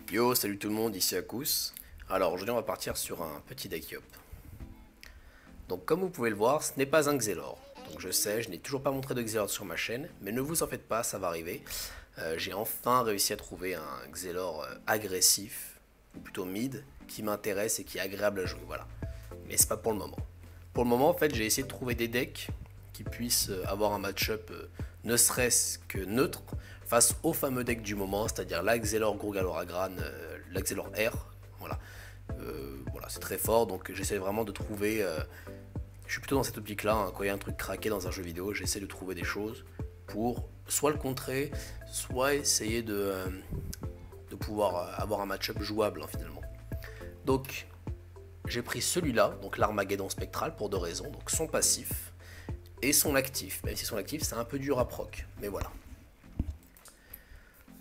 Yo, salut tout le monde, ici Akous. Alors aujourd'hui on va partir sur un petit deck Yop. Donc comme vous pouvez le voir, ce n'est pas un Xelor. Donc je sais, je n'ai toujours pas montré de Xelor sur ma chaîne, mais ne vous en faites pas, ça va arriver. J'ai enfin réussi à trouver un Xelor agressif, ou plutôt mid, qui m'intéresse et qui est agréable à jouer, voilà. Mais c'est pas pour le moment. Pour le moment en fait j'ai essayé de trouver des decks qui puissent avoir un match-up ne serait-ce que neutre face au fameux deck du moment, c'est-à-dire l'Axelor Grogaloragran, l'Axelor R. Voilà, voilà c'est très fort, donc j'essaie vraiment de trouver. Je suis plutôt dans cette optique-là, hein, quand il y a un truc craqué dans un jeu vidéo, j'essaie de trouver des choses pour soit le contrer, soit essayer de pouvoir avoir un match-up jouable hein, finalement. Donc j'ai pris celui-là, donc l'Armageddon Spectral, pour deux raisons, donc son passif et son actif, même si son actif c'est un peu dur à proc, mais voilà.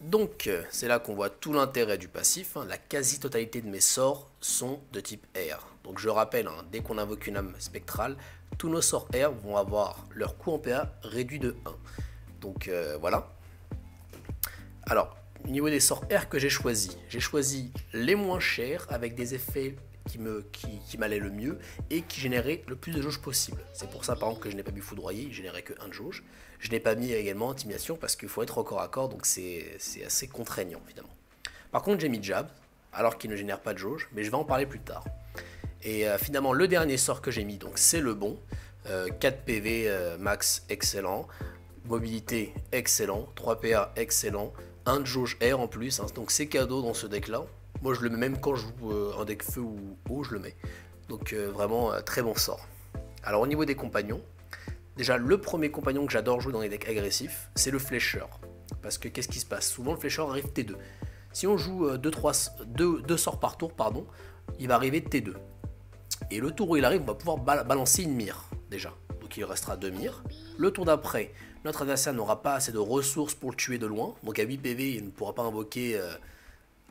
Donc c'est là qu'on voit tout l'intérêt du passif, hein. La quasi-totalité de mes sorts sont de type R. Donc je rappelle, hein, dès qu'on invoque une âme spectrale, tous nos sorts R vont avoir leur coût en PA réduit de 1. Donc voilà. Alors, au niveau des sorts R que j'ai choisi les moins chers avec des effets qui m'allaient le mieux et qui généraient le plus de jauge possible. C'est pour ça par exemple que je n'ai pas mis foudroyer, il générait que 1 de jauge. Je n'ai pas mis également intimidation parce qu'il faut être au corps à corps, donc c'est assez contraignant finalement. Par contre j'ai mis jab, alors qu'il ne génère pas de jauge, mais je vais en parler plus tard. Et finalement le dernier sort que j'ai mis, donc c'est le bon. 4 PV max excellent, mobilité excellent, 3 PA excellent, 1 de jauge R en plus, hein, donc c'est cadeau dans ce deck là. Moi je le mets même quand je joue un deck feu ou eau, je le mets. Donc vraiment très bon sort. Alors au niveau des compagnons, déjà le premier compagnon que j'adore jouer dans les decks agressifs, c'est le flècheur. Parce que qu'est-ce qui se passe? Souvent le flècheur arrive T2. Si on joue 2 sorts par tour, pardon, il va arriver T2. Et le tour où il arrive, on va pouvoir balancer une mire déjà. Donc il restera 2 mires. Le tour d'après, notre adversaire n'aura pas assez de ressources pour le tuer de loin. Donc à 8 PV, il ne pourra pas invoquer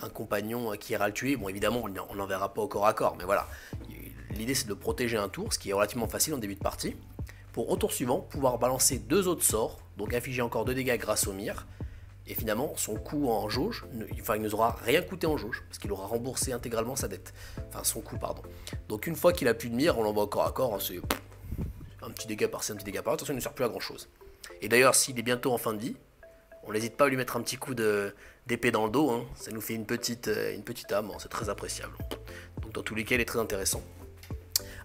un compagnon qui ira le tuer. Bon, évidemment, on n'enverra pas au corps à corps, mais voilà. L'idée, c'est de protéger un tour, ce qui est relativement facile en début de partie. Pour au tour suivant, pouvoir balancer 2 autres sorts, donc infliger encore 2 dégâts grâce au mire. Et finalement, son coût en jauge, il ne nous aura rien coûté en jauge, parce qu'il aura remboursé intégralement sa dette. Enfin, son coût, pardon. Donc une fois qu'il a plus de mire, on l'envoie au corps à corps, hein, c'est un petit dégât par-ci, un petit dégât par-là, attention, il ne sert plus à grand-chose. Et d'ailleurs, s'il est bientôt en fin de vie, on n'hésite pas à lui mettre un petit coup d'épée dans le dos, hein. Ça nous fait une petite âme, hein. C'est très appréciable. Donc dans tous les cas, il est très intéressant.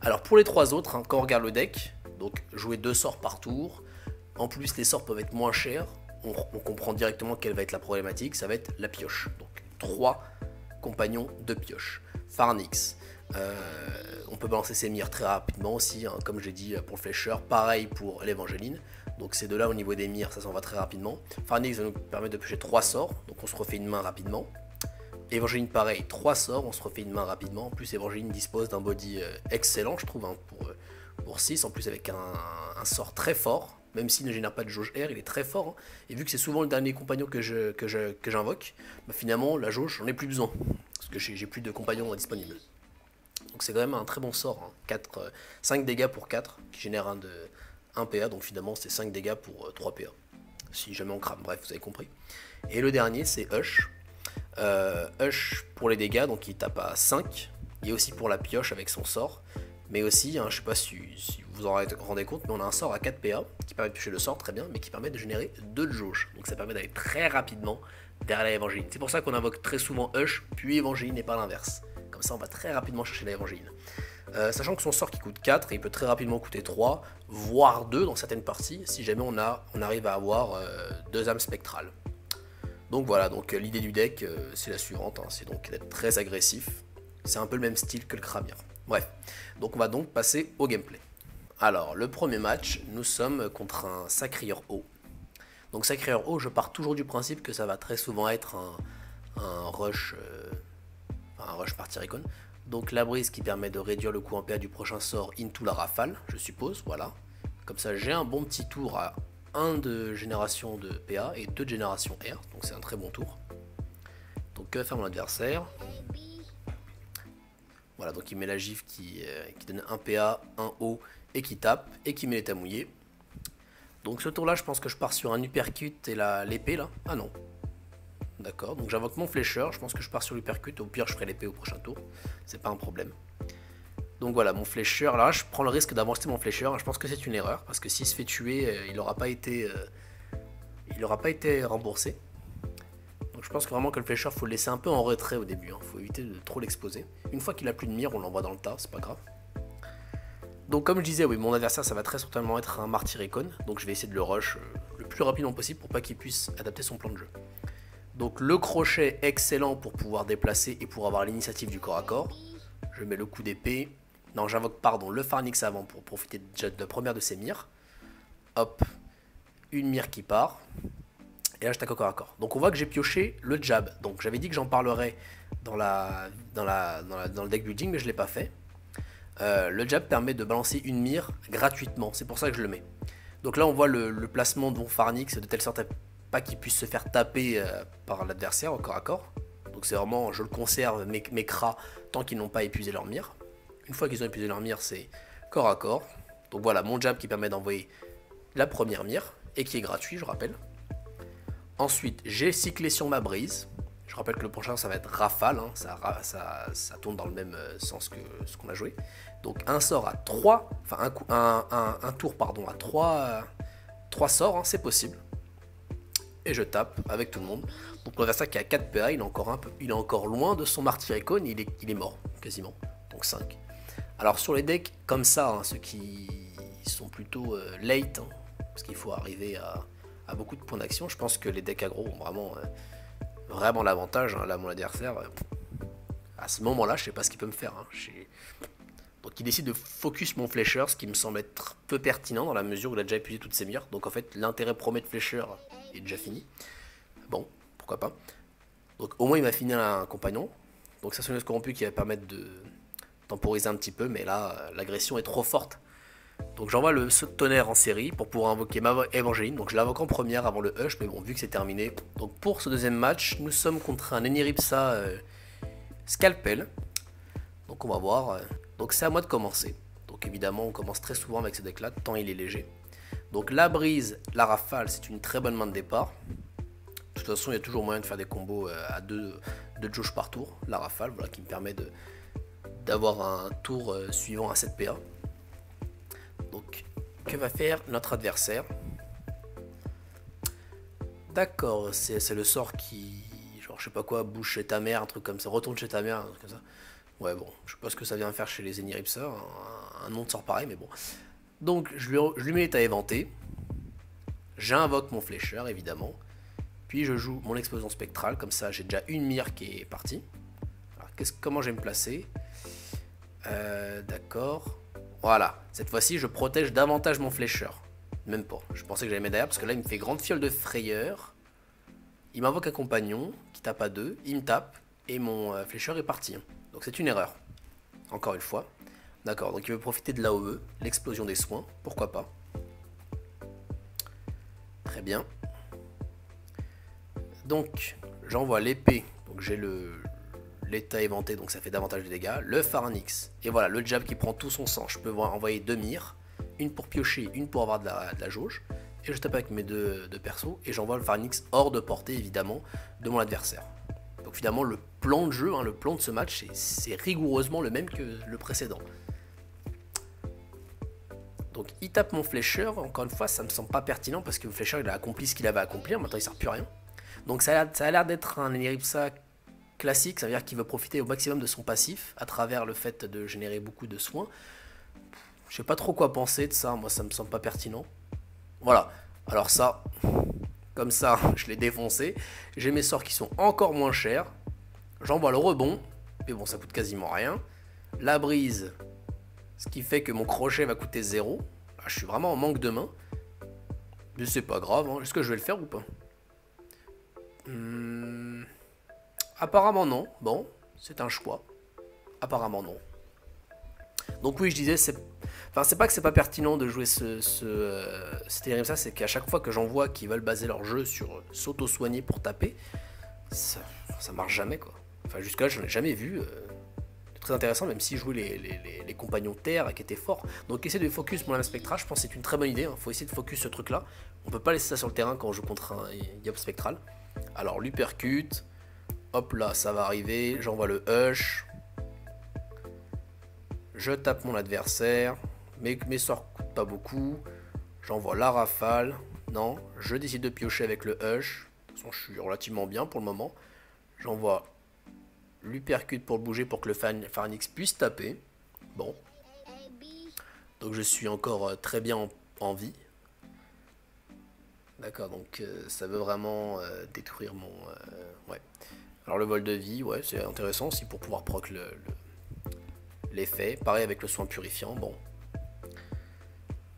Alors pour les 3 autres, hein, quand on regarde le deck, donc jouer 2 sorts par tour, en plus les sorts peuvent être moins chers, on comprend directement quelle va être la problématique, ça va être la pioche. Donc 3 compagnons de pioche. Pharnix, on peut balancer ses mires très rapidement aussi, hein, comme j'ai dit pour le flècheur, pareil pour l'Évangéline. Donc ces deux-là au niveau des mires, ça s'en va très rapidement. Pharnix va nous permettre de piocher 3 sorts, donc on se refait une main rapidement. Évangéline pareil, 3 sorts, on se refait une main rapidement. En plus Évangéline dispose d'un body excellent je trouve, hein, pour 6, en plus avec un sort très fort. Même s'il ne génère pas de jauge R, il est très fort. Hein. Et vu que c'est souvent le dernier compagnon que j'invoque, bah finalement la jauge j'en ai plus besoin. Parce que j'ai plus de compagnons disponibles. Donc c'est quand même un très bon sort. Hein. 5 dégâts pour 4, qui génère 1 PA. Donc finalement c'est 5 dégâts pour 3 PA. Si jamais on crame, bref, vous avez compris. Et le dernier c'est Hush. Hush pour les dégâts, donc il tape à 5. Et aussi pour la pioche avec son sort. Mais aussi, hein, je sais pas si vous en rendez compte, mais on a un sort à 4 PA qui permet de piocher le sort très bien, mais qui permet de générer 2 de jauge. Donc ça permet d'aller très rapidement derrière l'Évangéline. C'est pour ça qu'on invoque très souvent Hush, puis Évangéline et pas l'inverse. Comme ça on va très rapidement chercher l'Évangéline. Sachant que son sort qui coûte 4, et il peut très rapidement coûter 3, voire 2 dans certaines parties, si jamais on arrive à avoir 2 âmes spectrales. Donc voilà, donc l'idée du deck c'est la suivante, hein, c'est donc d'être très agressif. C'est un peu le même style que le Kramir. Bref, donc on va donc passer au gameplay. Alors, le premier match, nous sommes contre un Sacrieur haut. Donc Sacrieur haut, je pars toujours du principe que ça va très souvent être un rush par Tyricon. Donc la brise qui permet de réduire le coût en PA du prochain sort into la rafale, je suppose, voilà. Comme ça j'ai un bon petit tour à 1 de génération de PA et 2 de génération R, donc c'est un très bon tour. Donc que va faire mon adversaire? Voilà, donc il met la gifle qui donne un PA, un O et qui tape, et qui met l'état mouillé. Donc ce tour là je pense que je pars sur un uppercut et l'épée là. Ah non. D'accord, donc j'invoque mon flécheur, je pense que je pars sur l'hypercute, au pire je ferai l'épée au prochain tour, c'est pas un problème. Donc voilà, mon flécheur, alors là je prends le risque d'avancer mon flécheur, je pense que c'est une erreur, parce que s'il se fait tuer, il n'aura pas été remboursé. Donc je pense que vraiment que le flécheur, faut le laisser un peu en retrait au début, faut éviter de trop l'exposer. Une fois qu'il a plus de mire, on l'envoie dans le tas, c'est pas grave. Donc comme je disais, oui, mon adversaire ça va très certainement être un martyr icône, donc je vais essayer de le rush le plus rapidement possible pour pas qu'il puisse adapter son plan de jeu. Donc le crochet excellent pour pouvoir déplacer et pour avoir l'initiative du corps à corps. Je mets le coup d'épée. Non, j'invoque pardon le Pharnix avant pour profiter déjà de la première de ses mires. Hop, une mire qui part. Et là je tac au corps à corps. Donc on voit que j'ai pioché le jab. Donc j'avais dit que j'en parlerais dans le deck building mais je ne l'ai pas fait. Le jab permet de balancer une mire gratuitement, c'est pour ça que je le mets. Donc là on voit le placement de mon Pharnix de telle sorte à pas qu'il puisse se faire taper par l'adversaire au corps à corps. Donc c'est vraiment, je le conserve mes cras tant qu'ils n'ont pas épuisé leur mire. Une fois qu'ils ont épuisé leur mire, c'est corps à corps. Donc voilà mon jab qui permet d'envoyer la première mire et qui est gratuit, je rappelle. Ensuite j'ai cyclé sur ma brise. Je rappelle que le prochain ça va être rafale, ça tourne dans le même sens que ce qu'on a joué. Donc un sort à 3, enfin un tour pardon à 3 sorts, c'est possible. Et je tape avec tout le monde. Donc l'adversaire qui a 4 PA, il est encore loin de son martyr icône, il est mort quasiment. Donc 5. Alors sur les decks comme ça, ceux qui sont plutôt late, parce qu'il faut arriver à beaucoup de points d'action, je pense que les decks aggro ont vraiment l'avantage. Là mon adversaire, à ce moment là je sais pas ce qu'il peut me faire. Donc il décide de focus mon flécheur, ce qui me semble être peu pertinent dans la mesure où il a déjà épuisé toutes ses mires. Donc en fait l'intérêt premier de flécheur est déjà fini. Bon, pourquoi pas. Donc au moins il m'a fini un compagnon. Donc ça sonneuse corrompue qui va permettre de temporiser un petit peu, mais là l'agression est trop forte. Donc j'envoie le saut de tonnerre en série pour pouvoir invoquer ma Évangéline. Donc je l'invoque en première avant le hush, mais bon vu que c'est terminé. Donc pour ce deuxième match, nous sommes contre un Eniripsa Scalpel. Donc on va voir. Donc c'est à moi de commencer. Donc évidemment on commence très souvent avec ce deck là, tant il est léger. Donc la brise, la rafale, c'est une très bonne main de départ. De toute façon il y a toujours moyen de faire des combos à 2 jauge par tour. La rafale, voilà, qui me permet d'avoir un tour suivant à 7 PA. Donc que va faire notre adversaire? D'accord, c'est le sort qui, genre je sais pas quoi, bouge chez ta mère, un truc comme ça, retourne chez ta mère, un truc comme ça. Ouais bon, je sais pas ce que ça vient faire chez les Eniripsa, un nom de sort pareil, mais bon. Donc je lui mets l'état éventé, j'invoque mon flécheur évidemment, puis je joue mon explosion spectrale, comme ça j'ai déjà une mire qui est partie. Alors comment je vais me placer? D'accord, voilà, cette fois-ci je protège davantage mon flécheur. Même pas, je pensais que j'allais mettre derrière parce que là il me fait grande fiole de frayeur. Il m'invoque un compagnon qui tape à 2, il me tape et mon flécheur est parti. Donc c'est une erreur, encore une fois. D'accord, donc il veut profiter de l'AOE, l'explosion des soins, pourquoi pas. Très bien. Donc j'envoie l'épée, donc j'ai l'état éventé, donc ça fait davantage de dégâts. Le Pharnix, et voilà, le jab qui prend tout son sang. Je peux envoyer 2 mires, une pour piocher, une pour avoir de la jauge. Et je tape avec mes deux persos, et j'envoie le Pharnix hors de portée, évidemment, de mon adversaire. Donc finalement, le plan de jeu, le plan de ce match, c'est rigoureusement le même que le précédent. Donc il tape mon flécheur, encore une fois, ça me semble pas pertinent, parce que le flécheur, il a accompli ce qu'il avait à accomplir, maintenant il sert plus à rien. Donc ça a l'air d'être un Eniripsa classique, ça veut dire qu'il veut profiter au maximum de son passif, à travers le fait de générer beaucoup de soins. Je sais pas trop quoi penser de ça, moi ça me semble pas pertinent. Voilà, alors ça, comme ça, je l'ai défoncé. J'ai mes sorts qui sont encore moins chers. J'envoie le rebond, mais bon, ça coûte quasiment rien. La brise, ce qui fait que mon crochet va coûter 0. Là, je suis vraiment en manque de main. Mais c'est pas grave, est-ce que je vais le faire ou pas? Apparemment non, bon, c'est un choix. Apparemment non. Donc oui, je disais, c'est pas que c'est pas pertinent de jouer c'est terrible ça, c'est qu'à chaque fois que j'en vois qui veulent baser leur jeu sur s'auto-soigner pour taper, ça marche jamais quoi. Enfin jusque là je n'en ai jamais vu. C'est très intéressant même si jouer les compagnons terre qui étaient forts. Donc essayer de focus mon spectral, je pense que c'est une très bonne idée. Faut essayer de focus ce truc là. On peut pas laisser ça sur le terrain quand on joue contre un Yop spectral. Alors l'uppercut, hop là, ça va arriver, j'envoie le hush. Je tape mon adversaire, mais mes sorts coûtent pas beaucoup. J'envoie la rafale. Non, je décide de piocher avec le hush. De toute façon, je suis relativement bien pour le moment. J'envoie l'uppercut pour bouger pour que le Pharynx puisse taper. Bon. Donc je suis encore très bien en vie. D'accord, donc ça veut vraiment détruire mon... ouais. Alors le vol de vie, ouais, c'est intéressant aussi pour pouvoir proc l'effet. Pareil avec le soin purifiant, bon.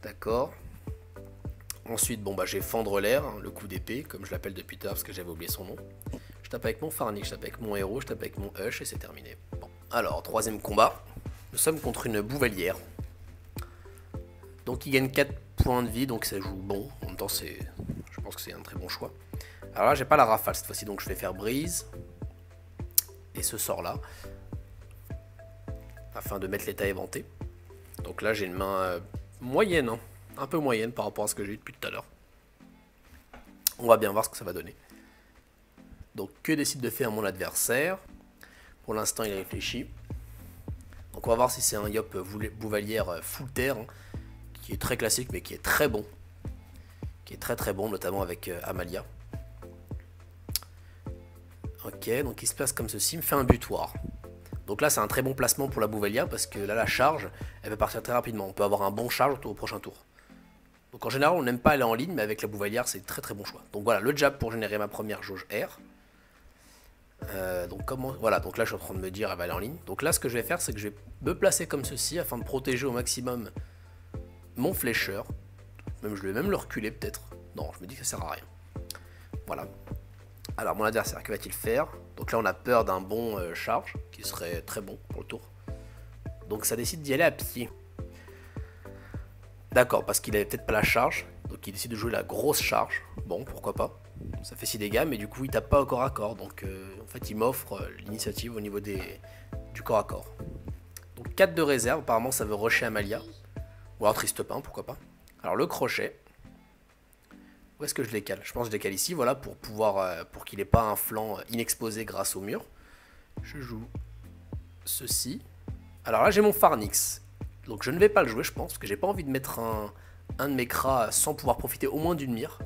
D'accord. Ensuite, bon bah j'ai fendre l'air, hein, le coup d'épée, comme je l'appelle depuis tard parce que j'avais oublié son nom. Je tape avec mon Pharynx, je tape avec mon héros, je tape avec mon hush et c'est terminé. Bon. Alors, troisième combat. Nous sommes contre une bouvalière. Donc il gagne 4 points de vie, donc ça joue bon. En même temps, je pense que c'est un très bon choix. Alors là, j'ai pas la rafale cette fois-ci, donc je vais faire brise. Et ce sort-là. Afin de mettre l'état éventé. Donc là, j'ai une main moyenne, hein, un peu moyenne par rapport à ce que j'ai eu depuis tout à l'heure. On va bien voir ce que ça va donner. Donc que décide de faire mon adversaire? Pour l'instant, il réfléchit. Donc on va voir si c'est un Yop Bouvalière full terre, hein, qui est très classique mais qui est très bon. Qui est très très bon, notamment avec Amalia. Ok, donc il se place comme ceci, il me fait un butoir. Donc là c'est un très bon placement pour la Bouvalière parce que là la charge, elle peut partir très rapidement. On peut avoir un bon charge au prochain tour. Donc en général on n'aime pas aller en ligne, mais avec la Bouvalière c'est très très bon choix. Donc voilà, le jab pour générer ma première jauge R. Donc comment, voilà, donc là je suis en train de me dire elle va aller en ligne. Donc là ce que je vais faire c'est que je vais me placer comme ceci afin de protéger au maximum mon flécheur. Même je vais même le reculer peut-être. Non, je me dis que ça sert à rien. Voilà. Alors mon adversaire, que va-t-il faire? Donc là on a peur d'un bon charge, qui serait très bon pour le tour. Donc ça décide d'y aller à pied. D'accord, parce qu'il avait peut-être pas la charge, donc il décide de jouer la grosse charge. Bon, pourquoi pas. Ça fait 6 dégâts, mais du coup il tape pas au corps à corps. Donc en fait il m'offre l'initiative au niveau du corps à corps. Donc 4 de réserve, apparemment ça veut rusher Amalia. Ou alors triste pain, pourquoi pas. Alors le crochet. Où est-ce que je les cale? Je pense que je les cale ici, voilà, pour pouvoir, pour qu'il n'ait pas un flanc inexposé grâce au mur. Je joue ceci. Alors là, j'ai mon Pharynx. Donc je ne vais pas le jouer, je pense, parce que j'ai pas envie de mettre un de mes cras sans pouvoir profiter au moins d'une mire.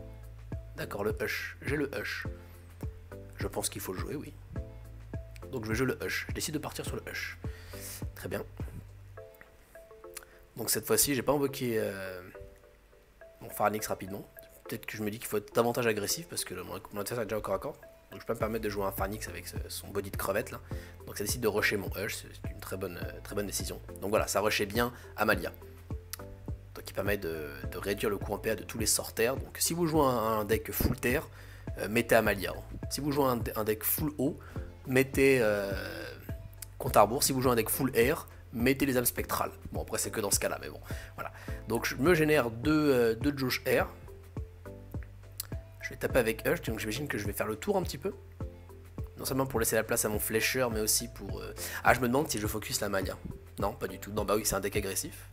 D'accord, le hush. J'ai le hush. Je pense qu'il faut le jouer, oui. Donc je vais jouer le hush. Je décide de partir sur le hush. Très bien. Donc cette fois-ci, j'ai pas invoqué mon Pharynx rapidement. Peut-être que je me dis qu'il faut être davantage agressif parce que mon adversaire est déjà au corps à corps. Donc je peux me permettre de jouer un Pharynx avec son body de crevette là. Donc ça décide de rusher mon hush, c'est une très bonne décision. Donc voilà, ça rushait bien Amalia. Donc qui permet de réduire le coût en PA de tous les sorts terre. Donc si vous jouez un deck full terre, mettez Amalia. Si vous jouez un deck full eau, mettez compte à rebours. Si vous jouez un deck full air, mettez les âmes spectrales. Bon après c'est que dans ce cas là, mais bon. Voilà. Donc je me génère deux jauge air. Je vais taper avec Hush, donc j'imagine que je vais faire le tour un petit peu. Non seulement pour laisser la place à mon flécheur, mais aussi pour... Ah, je me demande si je focus la Amalia. Non, pas du tout. Non, bah oui, c'est un deck agressif.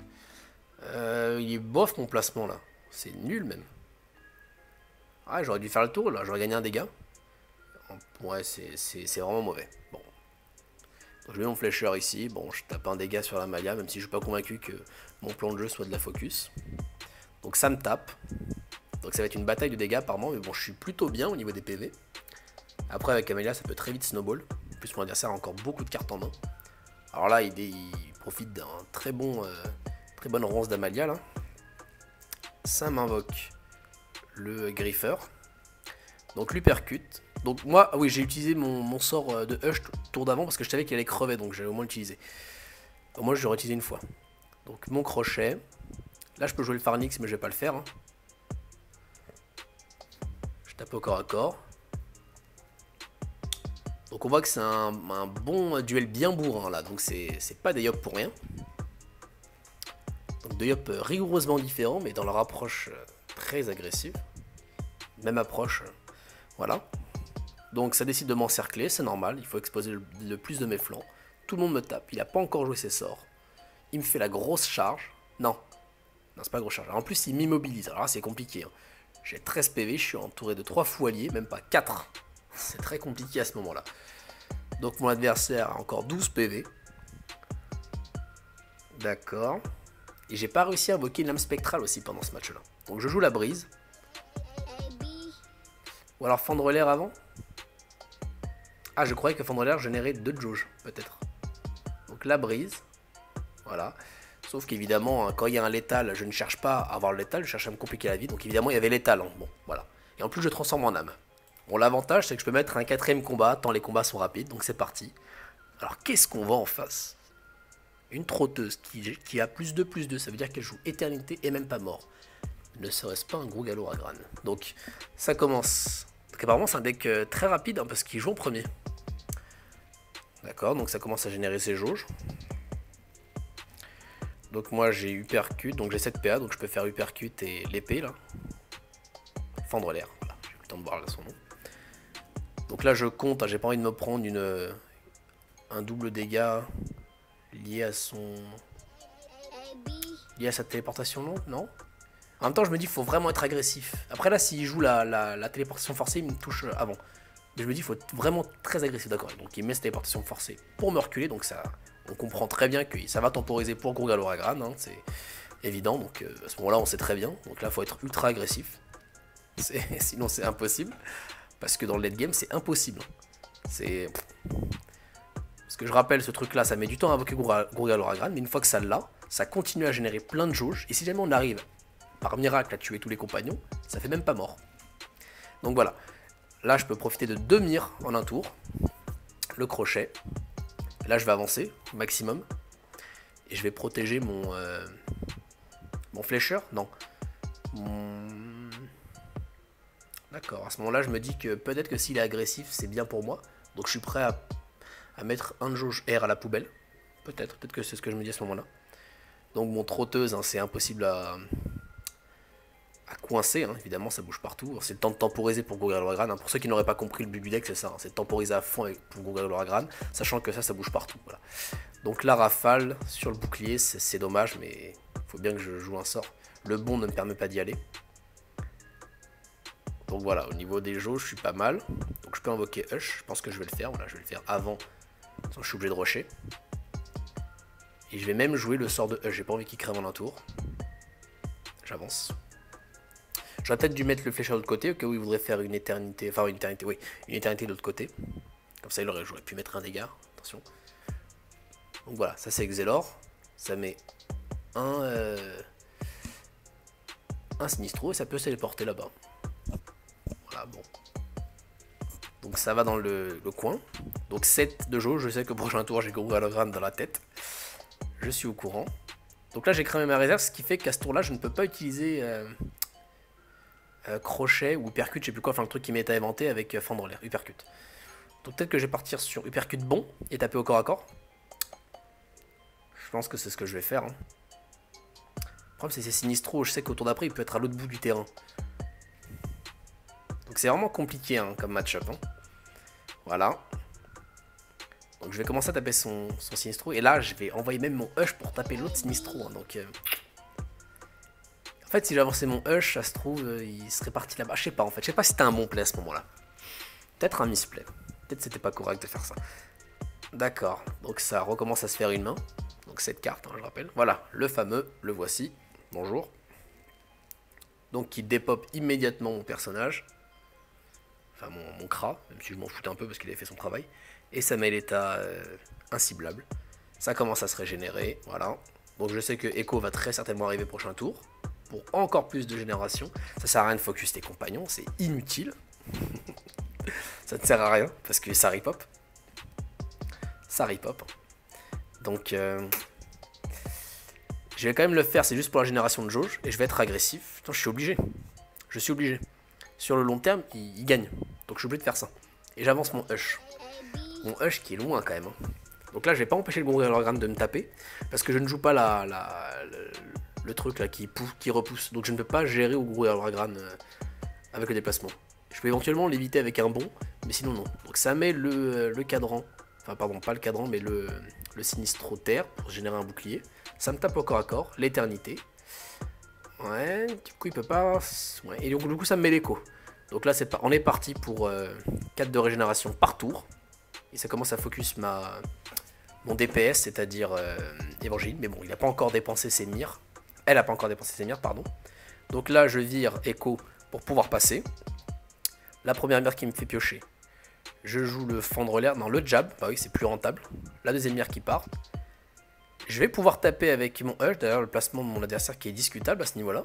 Il est bof mon placement là. C'est nul même. Ah, j'aurais dû faire le tour là, j'aurais gagné un dégât. Ouais, c'est vraiment mauvais. Bon. Donc je mets mon flécheur ici. Bon, je tape un dégât sur la Amalia, même si je suis pas convaincu que mon plan de jeu soit de la focus. Donc ça me tape. Donc ça va être une bataille de dégâts apparemment, mais bon, je suis plutôt bien au niveau des PV. Après avec Amalia, ça peut très vite snowball. En plus, mon adversaire a encore beaucoup de cartes en main. Alors là, il profite d'un très bonne ronce d'Amalia là. Ça m'invoque le Griffer. Donc l'uppercut. Donc moi, ah oui, j'ai utilisé mon sort de Hush tour d'avant parce que je savais qu'il allait crever, donc j'allais au moins l'utiliser. Au moins je l'ai réutilisé une fois. Donc mon crochet. Là je peux jouer le Pharynx, mais je vais pas le faire. Hein. Je tape au corps à corps. Donc on voit que c'est un bon duel bien bourrin là, donc c'est pas des Yop pour rien. Donc deux Yop rigoureusement différents, mais dans leur approche très agressive. Même approche, voilà. Donc ça décide de m'encercler, c'est normal, il faut exposer le plus de mes flancs. Tout le monde me tape, il n'a pas encore joué ses sorts. Il me fait la grosse charge. Non, c'est pas grosse charge. En plus il m'immobilise, alors là c'est compliqué. Hein. J'ai 13 PV, je suis entouré de 3 fous alliés, même pas 4. C'est très compliqué à ce moment-là. Donc mon adversaire a encore 12 PV. D'accord. Et j'ai pas réussi à invoquer une lame spectrale aussi pendant ce match-là. Donc je joue la brise. Ou alors fendre l'air avant. Ah, je croyais que fendre l'air générait 2 de jauge, peut-être. Donc la brise. Voilà. Sauf qu'évidemment, quand il y a un létal, je ne cherche pas à avoir le létal, je cherche à me compliquer la vie. Donc évidemment, il y avait létal. Hein. Bon, voilà. Et en plus, je transforme en âme. Bon, l'avantage, c'est que je peux mettre un 4ème combat, tant les combats sont rapides. Donc c'est parti. Alors, qu'est-ce qu'on voit en face? Une trotteuse qui a +2/+2. Ça veut dire qu'elle joue éternité et même pas mort. Ne serait-ce pas un gros galop à grane? Donc, ça commence. Donc apparemment, c'est un deck très rapide, hein, parce qu'il joue en premier. D'accord, donc ça commence à générer ses jauges. Donc moi j'ai Uppercut, donc j'ai 7 PA, donc je peux faire Uppercut et l'épée là. Fendre l'air, voilà, j'ai eu le temps de voir là son nom. Donc là je compte, hein, j'ai pas envie de me prendre un double dégât lié à sa téléportation longue, non? En même temps je me dis qu'il faut vraiment être agressif. Après là s'il joue la téléportation forcée, il me touche avant. Mais je me dis qu'il faut être vraiment très agressif, d'accord. Donc il met sa téléportation forcée pour me reculer, donc ça... On comprend très bien que ça va temporiser pour gros galop à grane, hein, c'est évident, donc à ce moment-là on sait très bien. Donc là il faut être ultra agressif, sinon c'est impossible, parce que dans le late game c'est impossible. Parce que je rappelle, ce truc là ça met du temps à invoquer gros galop à grane, mais une fois que ça l'a, ça continue à générer plein de jauges, et si jamais on arrive par miracle à tuer tous les compagnons, ça fait même pas mort. Donc voilà, là je peux profiter de 2 mires en un tour, le crochet. Là, je vais avancer au maximum. Et je vais protéger mon flécheur. Non. D'accord. À ce moment-là, je me dis que peut-être que s'il est agressif, c'est bien pour moi. Donc, je suis prêt à mettre un de jauge air à la poubelle. Peut-être que c'est ce que je me dis à ce moment-là. Donc, mon trotteuse, hein, c'est impossible à coincer, hein. Évidemment ça bouge partout, c'est le temps de temporiser pour gros galop à grane, hein. Pour ceux qui n'auraient pas compris le but du deck, c'est ça, hein. C'est de temporiser à fond pour gros galop à grane, sachant que ça bouge partout, voilà. Donc la rafale sur le bouclier, c'est dommage, mais il faut bien que je joue un sort. Le bon ne me permet pas d'y aller. Donc voilà, au niveau des jauges, je suis pas mal. Donc je peux invoquer Hush, je pense que je vais le faire, voilà, je vais le faire avant, sinon je suis obligé de rusher. Et je vais même jouer le sort de Hush, j'ai pas envie qu'il crève en un tour. J'avance. J'aurais peut-être dû mettre le flécheur de l'autre côté, au cas où il voudrait faire une éternité, enfin une éternité, oui, une éternité de l'autre côté. Comme ça, j'aurais pu mettre un dégât, attention. Donc voilà, ça c'est Exelor, ça met un Sinistro et ça peut se téléporter là-bas. Voilà, bon. Donc ça va dans le coin. Donc 7 de jauge, je sais que prochain tour j'ai gros hologramme dans la tête. Je suis au courant. Donc là j'ai cramé ma réserve, ce qui fait qu'à ce tour-là, je ne peux pas utiliser... crochet ou uppercut, je sais plus quoi, enfin le truc qui m'est inventé avec fendre l'air, uppercut. Donc peut-être que je vais partir sur uppercut bon et taper au corps à corps. Je pense que c'est ce que je vais faire. Hein. Le problème c'est Sinistro, je sais qu'au tour d'après il peut être à l'autre bout du terrain. Donc c'est vraiment compliqué, hein, comme match-up. Hein. Voilà. Donc je vais commencer à taper son Sinistro et là je vais envoyer même mon Hush pour taper l'autre Sinistro. Hein, donc... En fait, si j'avançais mon Hush, ça se trouve, il serait parti là-bas. Je sais pas, en fait. Je sais pas si c'était un bon play à ce moment-là. Peut-être un misplay. Peut-être c'était pas correct de faire ça. D'accord. Donc ça recommence à se faire une main. Donc cette carte, hein, je rappelle. Voilà, le fameux, le voici. Bonjour. Donc il dépop immédiatement mon personnage. Enfin, mon Kra, même si je m'en foutais un peu parce qu'il avait fait son travail. Et ça met l'état inciblable. Ça commence à se régénérer, voilà. Donc je sais que Echo va très certainement arriver prochain tour. Pour encore plus de génération. Ça sert à rien de focus tes compagnons, c'est inutile. Ça ne sert à rien, parce que ça ripop. Ça ripop. Donc, je vais quand même le faire, c'est juste pour la génération de jauge, et je vais être agressif. Putain, je suis obligé. Je suis obligé. Sur le long terme, il gagne. Donc je suis obligé de faire ça. Et j'avance mon Hush. Mon Hush qui est loin quand même. Hein. Donc là, je vais pas empêcher le gros hologramme de me taper, parce que je ne joue pas le truc là qui repousse. Donc je ne peux pas gérer au gros hologramme avec le déplacement. Je peux éventuellement l'éviter avec un bon, mais sinon non. Donc ça met le cadran, enfin pardon, pas le cadran, mais le Sinistro terre pour générer un bouclier. Ça me tape au corps à corps, l'éternité. Ouais, du coup il peut pas... Ouais. Et donc du coup ça me met l'écho. Donc là on est parti pour 4 de régénération par tour. Et ça commence à focus mon DPS, c'est-à-dire Évangile. Mais bon, il n'a pas encore dépensé ses mires. Elle n'a pas encore dépensé ses mires, pardon. Donc là, je vire Echo pour pouvoir passer. La première mire qui me fait piocher. Je joue le fendre l'air. Non, le jab. Bah oui, c'est plus rentable. La deuxième mire qui part. Je vais pouvoir taper avec mon Hush. D'ailleurs, le placement de mon adversaire qui est discutable à ce niveau-là.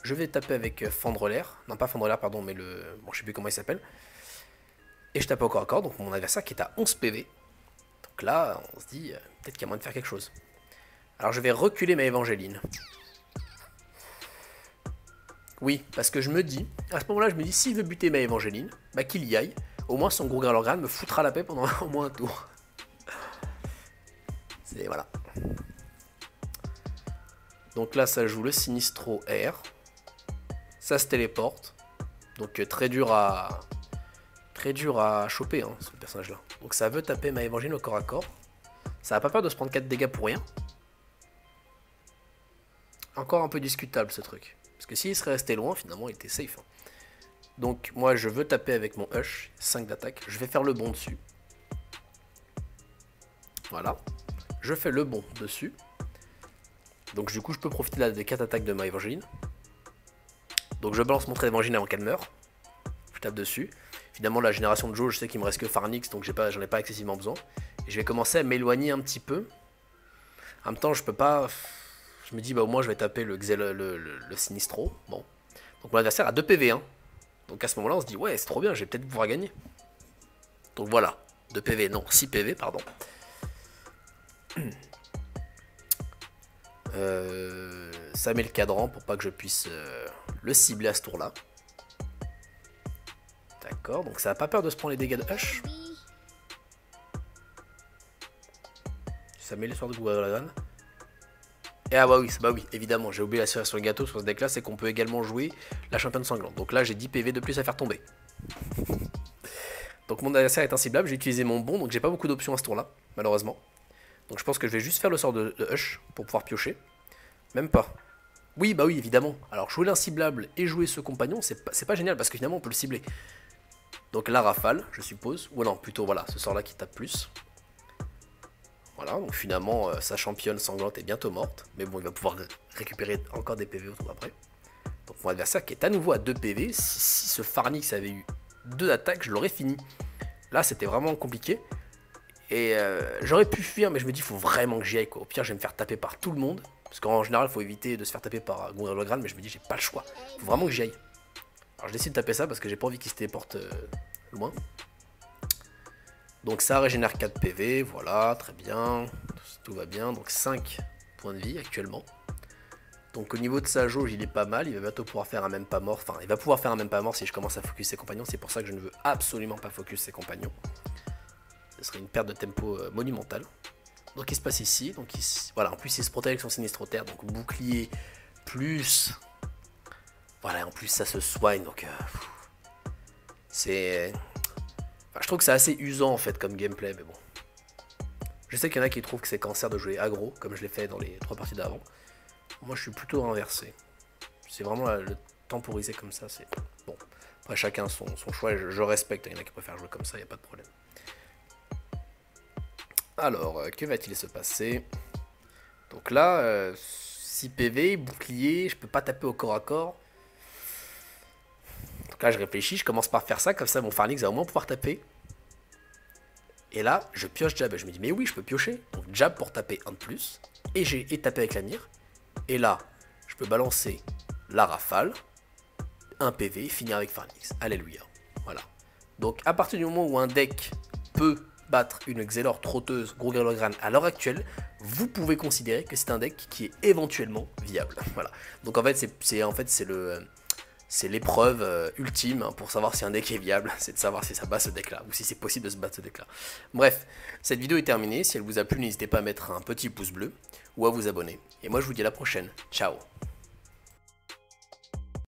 Je vais taper avec fendre l'air. Non, pas fendre l'air, pardon, mais le... Bon, je sais plus comment il s'appelle. Et je tape encore à corps. Donc mon adversaire qui est à 11 PV. Donc là, on se dit, peut-être qu'il y a moyen de faire quelque chose. Alors je vais reculer ma Évangéline. Oui, parce que je me dis, à ce moment-là, je me dis, s'il veut buter ma Évangéline, bah qu'il y aille. Au moins son gros Grelorgran me foutra la paix pendant au moins un tour. C'est voilà. Donc là, ça joue le Sinistro R. Ça se téléporte. Donc très dur à choper, hein, ce personnage-là. Donc ça veut taper ma Évangéline au corps à corps. Ça n'a pas peur de se prendre 4 dégâts pour rien. Encore un peu discutable ce truc. Parce que s'il serait resté loin, finalement, il était safe. Hein. Donc moi, je veux taper avec mon Hush, 5 d'attaque. Je vais faire le bond dessus. Voilà. Je fais le bond dessus. Donc du coup, je peux profiter des 4 attaques de ma Évangéline. Donc je balance mon trait d'Évangéline avant qu'elle meure. Je tape dessus. Finalement, la génération de Joe, je sais qu'il me reste que Pharnix, donc j'en ai pas excessivement besoin. Et je vais commencer à m'éloigner un petit peu. En même temps, je peux pas... Je me dis, bah au moins je vais taper le Sinistro. Bon. Donc mon adversaire a 2 PV. Hein. Donc à ce moment-là, on se dit, ouais, c'est trop bien, je vais peut-être pouvoir gagner. Donc voilà. 2 PV, non, 6 PV, pardon. Ça met le cadran pour pas que je puisse le cibler à ce tour-là. D'accord, donc ça n'a pas peur de se prendre les dégâts de Hush. Ça met l'histoire de Grelorgran. Et ah bah oui, évidemment, j'ai oublié la cerise sur le gâteau sur ce deck-là, c'est qu'on peut également jouer la championne sanglante. Donc là, j'ai 10 PV de plus à faire tomber. Donc mon adversaire est inciblable, j'ai utilisé mon bond, donc j'ai pas beaucoup d'options à ce tour-là, malheureusement. Donc je pense que je vais juste faire le sort de Hush pour pouvoir piocher. Même pas. Oui, bah oui, évidemment. Alors jouer l'inciblable et jouer ce compagnon, c'est pas génial, parce que finalement on peut le cibler. Donc la rafale, je suppose. Ou non, plutôt voilà, ce sort-là qui tape plus. Voilà, donc finalement, sa championne sanglante est bientôt morte. Mais bon, il va pouvoir récupérer encore des PV au tour d'après. Donc mon adversaire qui est à nouveau à 2 PV. Si ce Pharnix avait eu 2 attaques, je l'aurais fini. Là, c'était vraiment compliqué. Et j'aurais pu fuir, mais je me dis, il faut vraiment que j'y aille, quoi. Au pire, je vais me faire taper par tout le monde. Parce qu'en général, il faut éviter de se faire taper par Grelorgran, mais je me dis, j'ai pas le choix. Il faut vraiment que j'y aille. Alors je décide de taper ça parce que j'ai pas envie qu'il se téléporte loin. Donc ça régénère 4 PV, voilà, très bien, tout va bien. Donc 5 points de vie actuellement. Donc au niveau de sa jauge, il est pas mal, il va bientôt pouvoir faire un même pas mort. Enfin, il va pouvoir faire un même pas mort si je commence à focus ses compagnons. C'est pour ça que je ne veux absolument pas focus ses compagnons. Ce serait une perte de tempo monumentale. Donc il se passe ici, donc voilà, en plus il se protège avec son Sinistro Terre, donc bouclier plus... Voilà, en plus ça se soigne, donc c'est... Enfin, je trouve que c'est assez usant en fait comme gameplay, mais bon. Je sais qu'il y en a qui trouvent que c'est cancer de jouer aggro, comme je l'ai fait dans les 3 parties d'avant. Moi je suis plutôt inversé. C'est vraiment le temporiser comme ça, c'est... Bon, après chacun son choix, je respecte, il y en a qui préfèrent jouer comme ça, il n'y a pas de problème. Alors, que va-t-il se passer? Donc là, 6 PV, bouclier, je peux pas taper au corps à corps. Donc là, je réfléchis, je commence par faire ça, comme ça mon Pharnix va au moins pouvoir taper. Et là, je pioche jab, je me dis, mais oui, je peux piocher. Donc jab pour taper un de plus, et j'ai taper avec la mire. Et là, je peux balancer la rafale, 1 PV, finir avec Pharnix. Alléluia. Voilà. Donc à partir du moment où un deck peut battre une Xelor trotteuse gros Grelorgran à l'heure actuelle, vous pouvez considérer que c'est un deck qui est éventuellement viable. Voilà. Donc en fait c'est l'épreuve ultime hein, pour savoir si un deck est viable, c'est de savoir si ça bat ce deck là ou si c'est possible de se battre ce deck là. Bref, cette vidéo est terminée. Si elle vous a plu, n'hésitez pas à mettre un petit pouce bleu ou à vous abonner. Et moi je vous dis à la prochaine. Ciao.